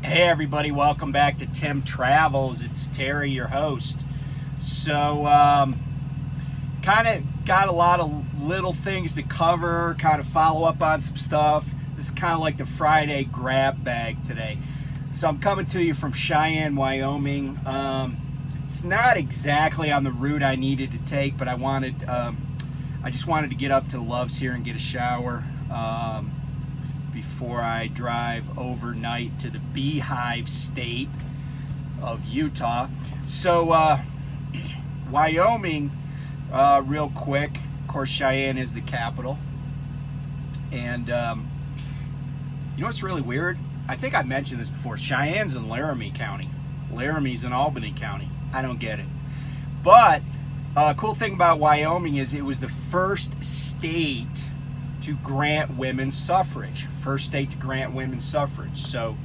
Hey everybody, welcome back to Tim Travels. It's Terry, your host. So, kind of got a lot of little things to cover, kind of follow up on some stuff. This is kind of like the Friday grab bag today. So I'm coming to you from Cheyenne, Wyoming. It's not exactly on the route I needed to take, but I just wanted to get up to the Loves here and get a shower. Before I drive overnight to the Beehive State of Utah. So, Wyoming, real quick, of course, Cheyenne is the capital. And, you know what's really weird? I think I mentioned this before. Cheyenne's in Laramie County. Laramie's in Albany County. I don't get it. But, cool thing about Wyoming is it was the first state to grant women's suffrage. First state to grant women's suffrage. So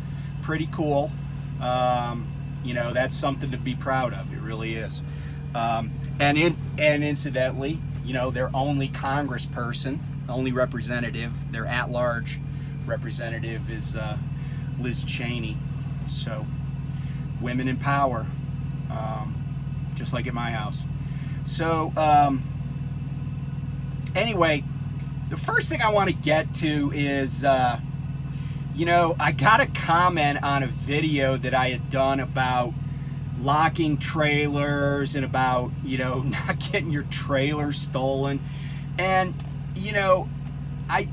pretty cool. You know, that's something to be proud of. It really is. And incidentally, you know, their only congressperson, only representative, their at-large representative is Liz Cheney. So women in power, just like at my house. So anyway, the first thing I want to get to is, you know, I got a comment on a video that I had done about locking trailers and about, you know, not getting your trailer stolen. And, you know, I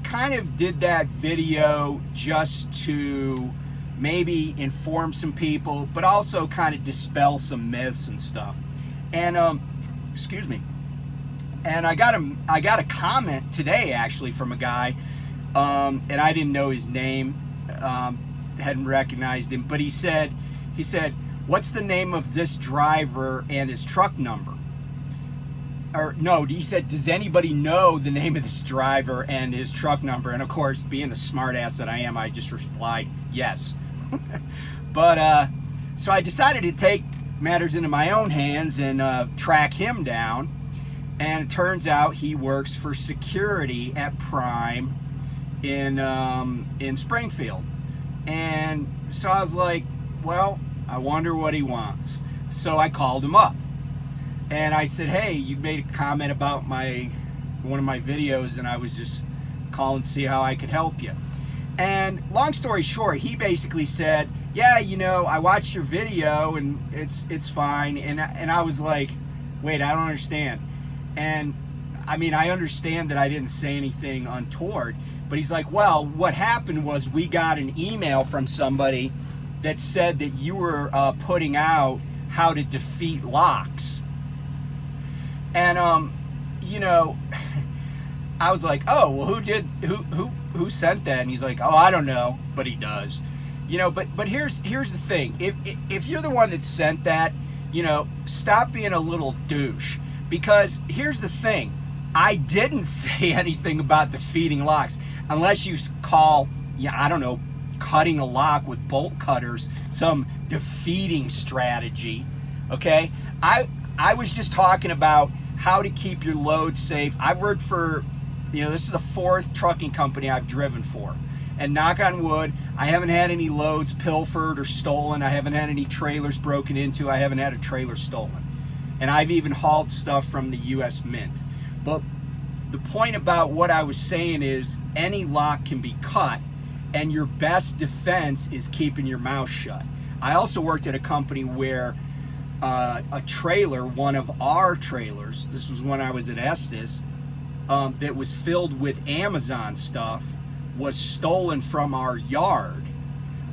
kind of did that video just to maybe inform some people, but also kind of dispel some myths and stuff. And, excuse me. And I got a comment today actually from a guy, and I didn't know his name, hadn't recognized him, but he said, what's the name of this driver and his truck number? Or no, he said, does anybody know the name of this driver and his truck number? And of course, being the smart ass that I am, I just replied, yes. But, so I decided to take matters into my own hands and track him down. And it turns out he works for security at Prime in Springfield. And so I was like, well, I wonder what he wants. So I called him up. And I said, hey, you made a comment about one of my videos, and I was just calling to see how I could help you. And long story short, he basically said, yeah, you know, I watched your video and it's fine. And I was like, wait, I don't understand. And I mean, I understand that I didn't say anything untoward, but he's like, well, what happened was we got an email from somebody that said that you were putting out how to defeat locks. And, you know, I was like, oh, well, who sent that? And he's like, oh, I don't know, but he does. You know, but here's the thing. If you're the one that sent that, you know, stop being a little douche. Because here's the thing, I didn't say anything about defeating locks, unless you call, yeah, I don't know, cutting a lock with bolt cutters some defeating strategy, okay? I was just talking about how to keep your load safe. I've worked for, you know, this is the 4th trucking company I've driven for. And knock on wood, I haven't had any loads pilfered or stolen. I haven't had any trailers broken into. I haven't had a trailer stolen. And I've even hauled stuff from the U.S. Mint. But the point about what I was saying is any lock can be cut, and your best defense is keeping your mouth shut. I also worked at a company where a trailer, one of our trailers, this was when I was at Estes, that was filled with Amazon stuff, was stolen from our yard.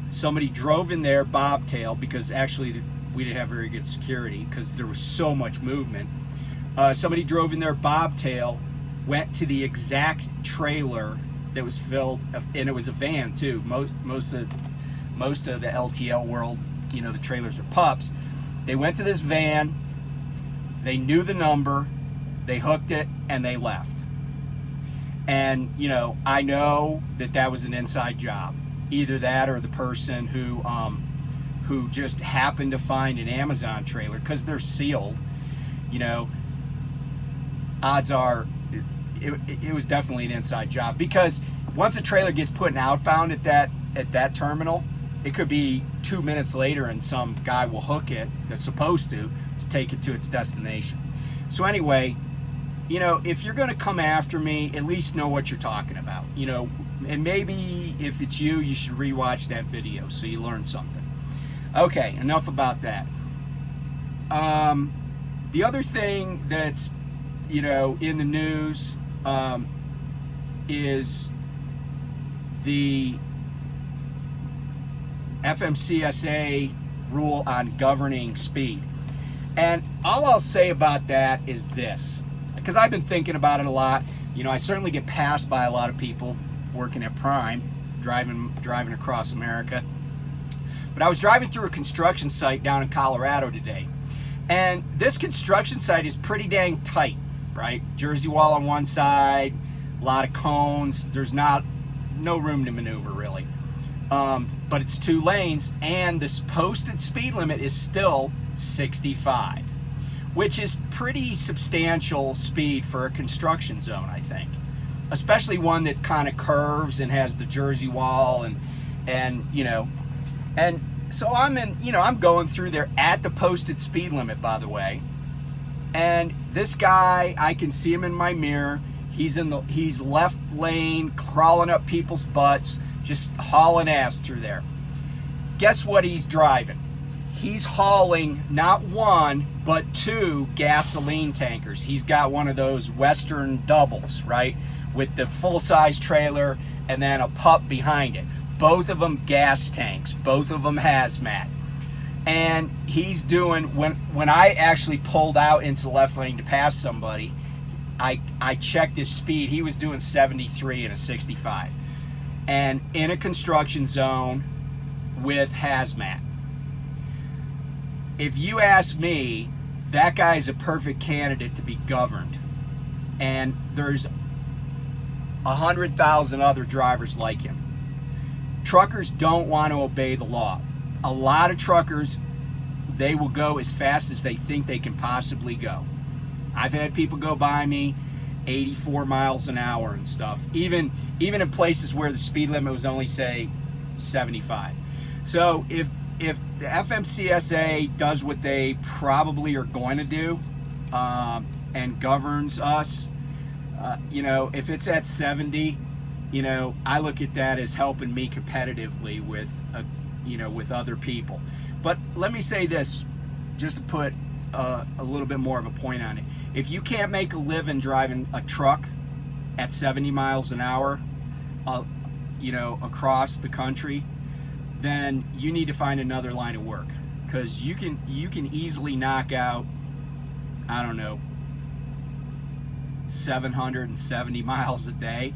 Somebody drove in there bobtail, because actually we didn't have very good security because there was so much movement. Somebody drove in there bobtail, went to the exact trailer that was filled, and it was a van too. Most of the LTL world, you know, the trailers are pups. They went to this van, they knew the number, they hooked it, and they left. And, you know, I know that was an inside job. Either that or the person who just happened to find an Amazon trailer, because they're sealed, you know, odds are it was definitely an inside job, because once a trailer gets put in outbound at that terminal, it could be 2 minutes later and some guy will hook it that's supposed to take it to its destination. So anyway, you know, if you're going to come after me, at least know what you're talking about, you know, and maybe if it's you, you should rewatch that video so you learn something. Okay, enough about that. The other thing that's, you know, in the news is the FMCSA rule on governing speed. And all I'll say about that is this, because I've been thinking about it a lot. You know, I certainly get passed by a lot of people working at Prime, driving across America. But I was driving through a construction site down in Colorado today. And this construction site is pretty dang tight, right? Jersey wall on one side, a lot of cones. There's no room to maneuver really. But it's 2 lanes, and this posted speed limit is still 65, which is pretty substantial speed for a construction zone, I think. Especially one that kind of curves and has the Jersey wall and you know, and so I'm going through there at the posted speed limit, by the way. And this guy, I can see him in my mirror. He's left lane, crawling up people's butts, just hauling ass through there. Guess what he's driving? He's hauling not 1, but 2 gasoline tankers. He's got one of those Western doubles, right? With the full-size trailer and then a pup behind it. Both of them gas tanks, both of them hazmat. And he's doing, when I actually pulled out into the left lane to pass somebody, I checked his speed. He was doing 73 in a 65. And in a construction zone with hazmat. If you ask me, that guy is a perfect candidate to be governed. And there's 100,000 other drivers like him. Truckers don't want to obey the law. A lot of truckers, they will go as fast as they think they can possibly go. I've had people go by me 84 miles an hour and stuff, even in places where the speed limit was only, say, 75. So if the FMCSA does what they probably are going to do and governs us, you know, if it's at 70, you know, I look at that as helping me competitively with, you know, with other people. But let me say this, just to put a little bit more of a point on it. If you can't make a living driving a truck at 70 miles an hour, you know, across the country, then you need to find another line of work, because you can easily knock out, I don't know, 770 miles a day.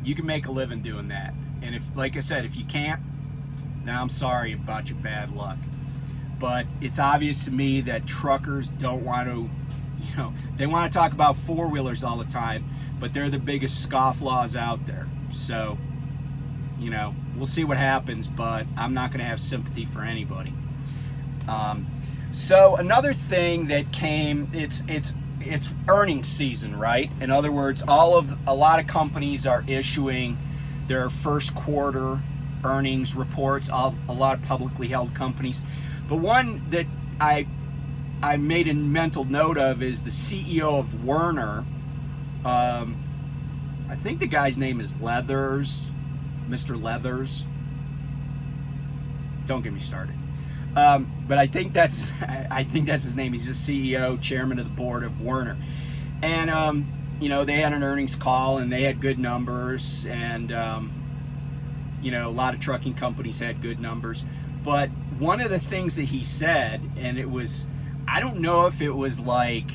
You can make a living doing that. And if, like I said, if you can't, now I'm sorry about your bad luck. But it's obvious to me that truckers don't want to, you know, they want to talk about four-wheelers all the time, but they're the biggest scofflaws out there. So, you know, we'll see what happens, but I'm not going to have sympathy for anybody. So another thing that came, it's earnings season, right? In other words, a lot of companies are issuing their first quarter earnings reports, a lot of publicly held companies. But one that I made a mental note of is the CEO of Werner. I think the guy's name is Leathers, Mr. Leathers. Don't get me started. But I think that's his name. He's the CEO, chairman of the board of Werner. And you know, they had an earnings call and they had good numbers, and you know, a lot of trucking companies had good numbers. But one of the things that he said, and it was, I don't know if it was like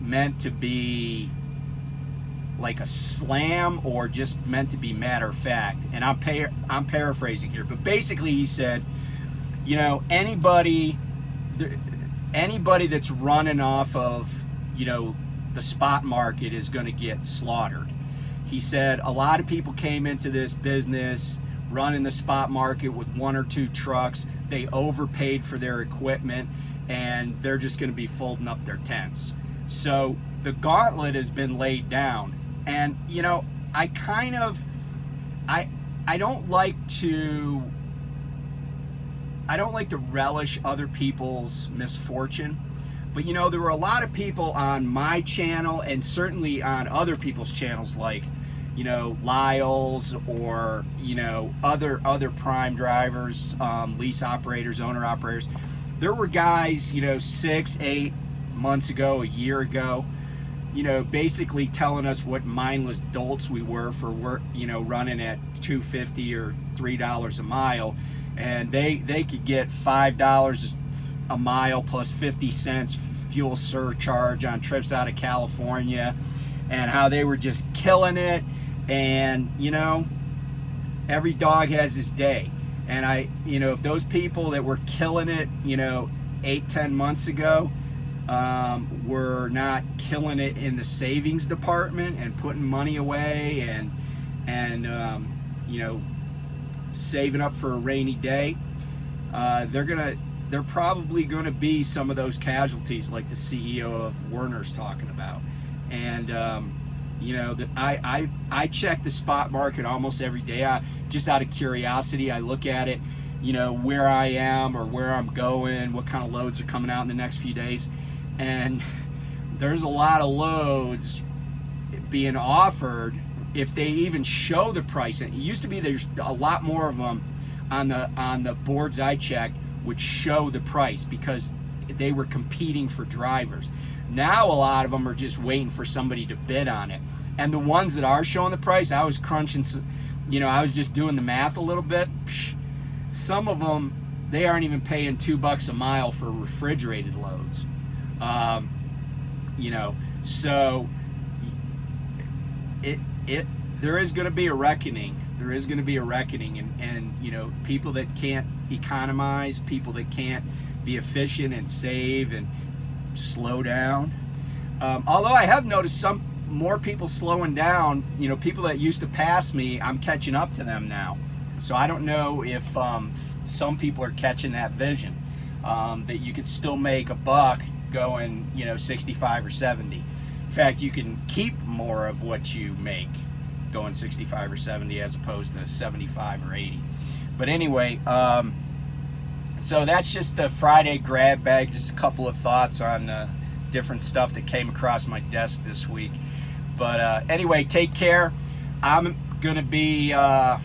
meant to be like a slam or just meant to be matter of fact, and I'm paraphrasing here, but basically he said, you know, anybody that's running off of, you know, the spot market is going to get slaughtered. He said a lot of people came into this business running the spot market with 1 or 2 trucks. They overpaid for their equipment, and they're just going to be folding up their tents. So the gauntlet has been laid down. And, you know, I I don't like to relish other people's misfortune. But you know, there were a lot of people on my channel and certainly on other people's channels, like, you know, Lyle's, or, you know, other prime drivers, lease operators, owner operators. There were guys, you know, 6-8 months ago, a year ago, you know, basically telling us what mindless dolts we were for work, you know, running at $2.50 or $3 a mile, and they could get $5 a mile plus 50 cents fuel surcharge on trips out of California, and how they were just killing it. And you know, every dog has his day. And you know, if those people that were killing it, you know, 8-10 months ago, were not killing it in the savings department and putting money away and you know, saving up for a rainy day, they're probably gonna be some of those casualties like the CEO of Werner's talking about. And you know, that I check the spot market almost every day. Just out of curiosity, I look at it, you know, where I am or where I'm going, what kind of loads are coming out in the next few days. And there's a lot of loads being offered if they even show the price. And it used to be there's a lot more of them on the boards I checked would show the price because they were competing for drivers. Now a lot of them are just waiting for somebody to bid on it. And the ones that are showing the price, I was crunching, you know, I was just doing the math a little bit. Some of them, they aren't even paying $2 a mile for refrigerated loads. You know, so there is going to be a reckoning. There is going to be a reckoning, and you know, people that can't economize, people that can't be efficient and save and slow down. Although I have noticed some more people slowing down. You know, people that used to pass me, I'm catching up to them now. So I don't know if some people are catching that vision, that you could still make a buck going, you know, 65 or 70. In fact, you can keep more of what you make going 65 or 70 as opposed to 75 or 80. But anyway, so that's just the Friday grab bag, just a couple of thoughts on different stuff that came across my desk this week. But anyway, take care. I'm gonna be at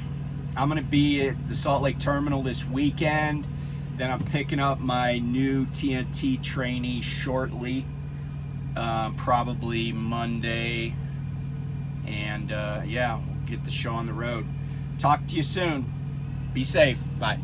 the Salt Lake Terminal this weekend. Then I'm picking up my new TNT trainee shortly, probably Monday. And yeah, we'll get the show on the road. Talk to you soon. Be safe. Bye.